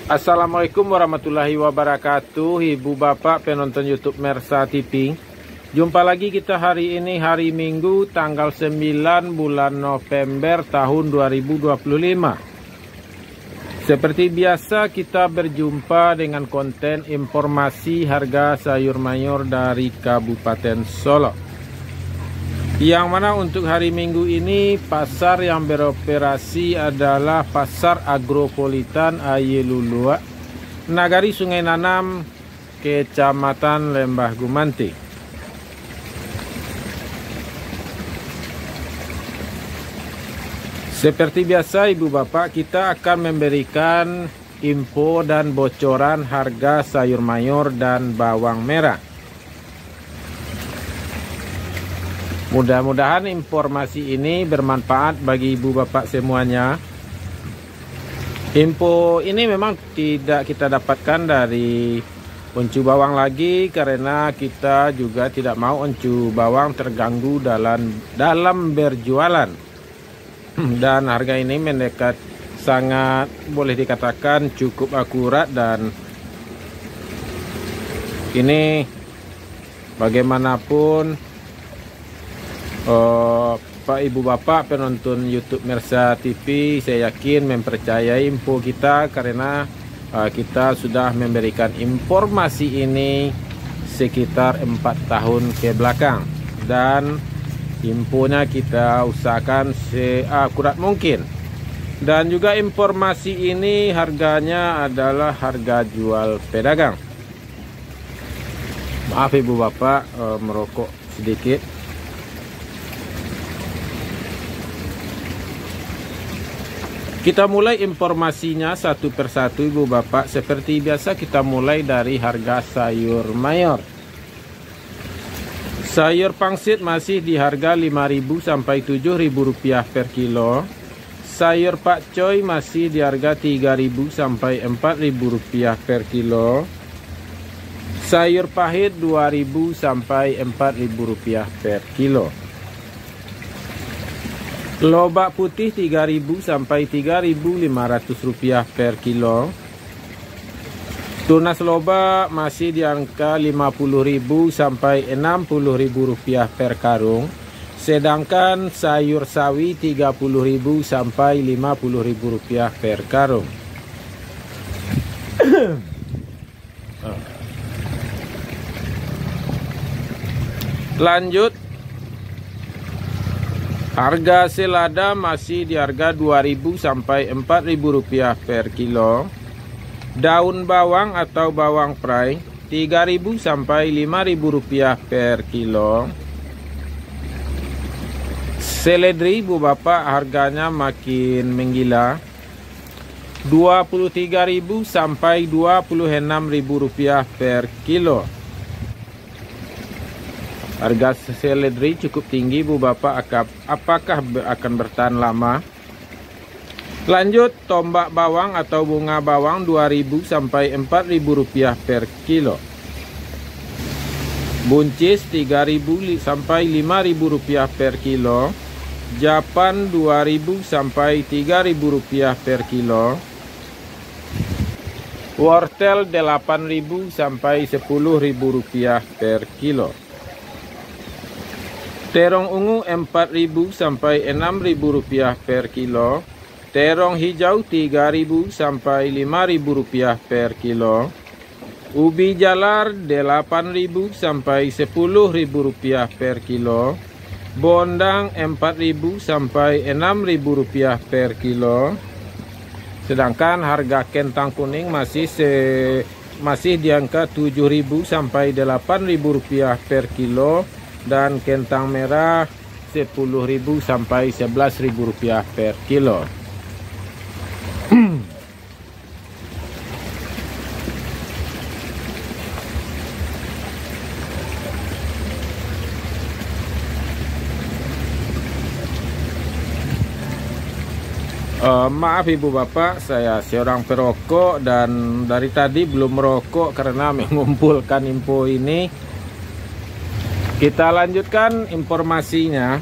Assalamualaikum warahmatullahi wabarakatuh, Ibu Bapak penonton YouTube Mersa TV. Jumpa lagi kita hari ini, hari Minggu tanggal 9 bulan November tahun 2025. Seperti biasa kita berjumpa dengan konten informasi harga sayur mayur dari Kabupaten Solok. Yang mana untuk hari Minggu ini pasar yang beroperasi adalah Pasar Agropolitan Ayelulua, Nagari Sungai Nanam, Kecamatan Lembah Gumanti. Seperti biasa Ibu Bapak, kita akan memberikan info dan bocoran harga sayur mayur dan bawang merah. Mudah-mudahan informasi ini bermanfaat bagi Ibu Bapak semuanya. Info ini memang tidak kita dapatkan dari uncu bawang lagi, karena kita juga tidak mau uncu bawang terganggu dalam berjualan. Dan harga ini mendekat sangat boleh dikatakan cukup akurat, dan ini bagaimanapun Pak Ibu Bapak penonton YouTube Mersa TV, saya yakin mempercayai info kita karena kita sudah memberikan informasi ini sekitar 4 tahun ke belakang, dan infonya kita usahakan seakurat mungkin. Dan juga informasi ini harganya adalah harga jual pedagang. Maaf Ibu Bapak, merokok sedikit. Kita mulai informasinya satu persatu Ibu Bapak. Seperti biasa kita mulai dari harga sayur mayur. Sayur pangsit masih di harga Rp5.000 sampai Rp7.000 per kilo. Sayur pakcoy masih di harga Rp3.000 sampai Rp4.000 per kilo. Sayur pahit Rp2.000 sampai Rp4.000 per kilo. Lobak putih Rp3.000 sampai Rp3.500 per kilo. Tunas lobak masih di angka Rp50.000 sampai Rp60.000 per karung. Sedangkan sayur sawi Rp30.000 sampai Rp50.000 per karung. Lanjut, harga selada masih di harga Rp2.000 sampai Rp4.000 per kilo. Daun bawang atau bawang prei Rp3.000 sampai Rp5.000 per kilo. Seledri Bu Bapak harganya makin menggila, Rp23.000 sampai Rp26.000 per kilo. Harga seledri cukup tinggi Bu Bapak, apakah akan bertahan lama? Lanjut, tombak bawang atau bunga bawang Rp2.000 sampai Rp4.000 per kilo. Buncis Rp3.000 sampai Rp5.000 per kilo. Japan Rp2.000 sampai Rp3.000 per kilo. Wortel Rp8.000 sampai Rp10.000 per kilo. Terong ungu Rp4.000 sampai Rp6.000 per kilo. Terong hijau Rp3.000 sampai Rp5.000 per kilo. Ubi jalar Rp8.000 sampai Rp10.000 per kilo. Bondang Rp4.000 sampai Rp6.000 per kilo. Sedangkan harga kentang kuning masih di angka Rp7.000 sampai Rp8.000 per kilo, dan kentang merah Rp10.000 sampai Rp11.000 per kilo. Maaf Ibu Bapak, saya seorang perokok dan dari tadi belum merokok karena mengumpulkan info ini. Kita lanjutkan informasinya.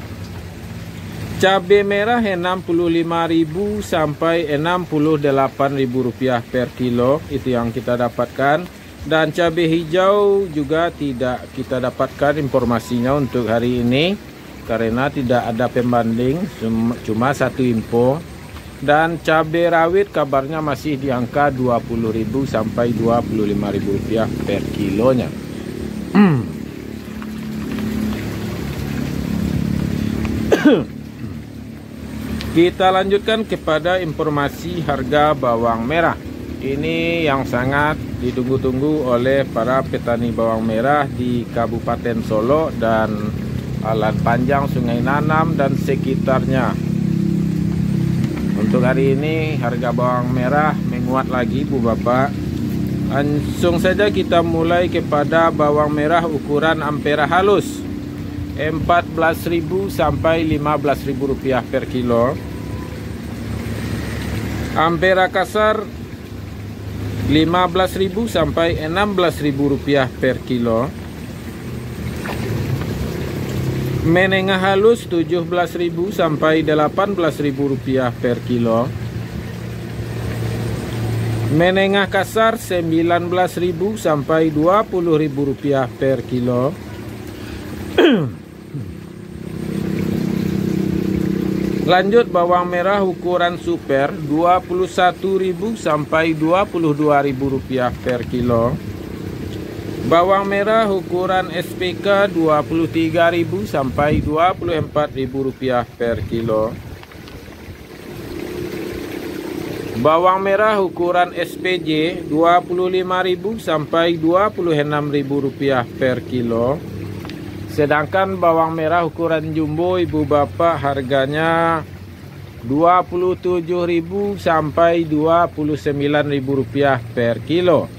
Cabai merah Rp65.000 sampai Rp68.000 per kilo, itu yang kita dapatkan. Dan cabai hijau juga tidak kita dapatkan informasinya untuk hari ini karena tidak ada pembanding, cuma satu info. Dan cabai rawit kabarnya masih di angka Rp20.000 sampai Rp25.000 per kilonya. Kita lanjutkan kepada informasi harga bawang merah. Ini yang sangat ditunggu-tunggu oleh para petani bawang merah di Kabupaten Solo dan Alan Panjang, Sungai Nanam dan sekitarnya. Untuk hari ini harga bawang merah menguat lagi Bu Bapak. Langsung saja kita mulai kepada bawang merah ukuran ampera halus. Rp14.000 sampai Rp15.000 per kilo. Ampera kasar Rp15.000 sampai Rp16.000 per kilo. Menengah halus Rp17.000 sampai Rp18.000 per kilo. Menengah kasar Rp19.000 sampai Rp20.000 per kilo. Lanjut bawang merah ukuran super Rp21.000 sampai Rp22.000 per kilo. Bawang merah ukuran SPK Rp23.000 sampai Rp24.000 per kilo. Bawang merah ukuran SPJ Rp25.000 sampai Rp26.000 per kilo. Sedangkan bawang merah ukuran jumbo Ibu Bapak harganya Rp27.000 sampai Rp29.000 per kilo.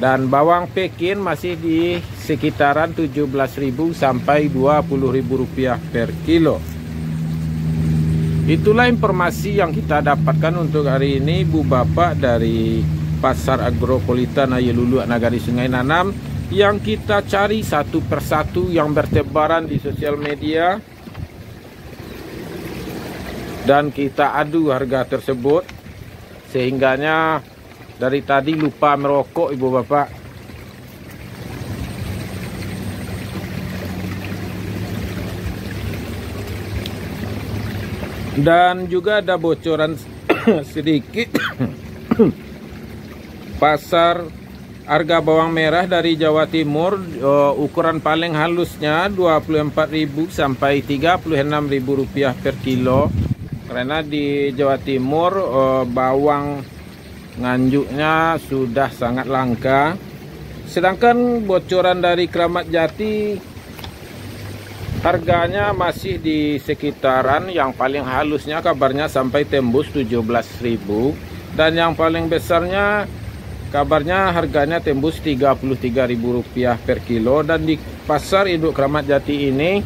Dan bawang Pekin masih di sekitaran Rp17.000 sampai Rp20.000 per kilo. Itulah informasi yang kita dapatkan untuk hari ini Bu Bapak dari Pasar Agropolitan Ayelulu Nagari Sungai Nanam, yang kita cari satu persatu yang bertebaran di sosial media dan kita adu harga tersebut, sehingganya dari tadi lupa merokok Ibu Bapak. Dan juga ada bocoran sedikit pasar harga bawang merah dari Jawa Timur, ukuran paling halusnya Rp24.000 sampai Rp36.000 per kilo. Karena di Jawa Timur bawang nganjuknya sudah sangat langka. Sedangkan bocoran dari Kramat Jati harganya masih di sekitaran yang paling halusnya kabarnya sampai tembus Rp17.000. Dan yang paling besarnya kabarnya harganya tembus Rp33.000 per kilo. Dan di pasar induk Kramat Jati ini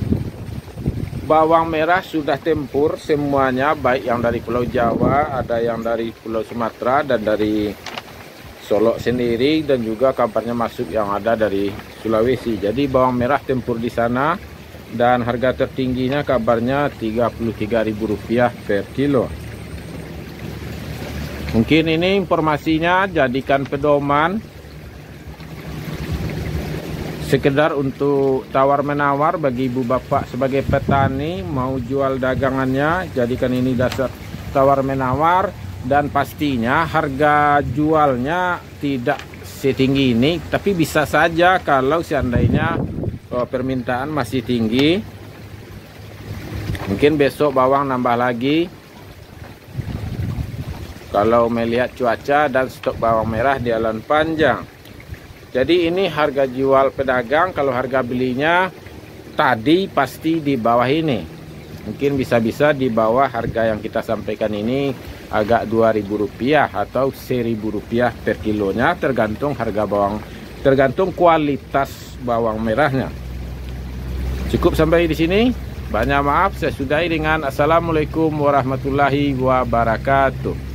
bawang merah sudah tempur semuanya, baik yang dari Pulau Jawa, ada yang dari Pulau Sumatera dan dari Solo sendiri, dan juga kabarnya masuk yang ada dari Sulawesi. Jadi bawang merah tempur di sana dan harga tertingginya kabarnya Rp33.000 per kilo. Mungkin ini informasinya, jadikan pedoman sekedar untuk tawar-menawar bagi Ibu Bapak sebagai petani mau jual dagangannya. Jadikan ini dasar tawar-menawar, dan pastinya harga jualnya tidak setinggi ini, tapi bisa saja kalau seandainya permintaan masih tinggi, mungkin besok bawang nambah lagi. Kalau melihat cuaca dan stok bawang merah di Alan Panjang. Jadi ini harga jual pedagang, kalau harga belinya tadi pasti di bawah ini. Mungkin bisa-bisa di bawah harga yang kita sampaikan ini, agak Rp2.000 atau Rp1.000 per kilonya, tergantung harga bawang, tergantung kualitas bawang merahnya. Cukup sampai di sini. Banyak maaf, saya sudahi dengan Assalamualaikum warahmatullahi wabarakatuh.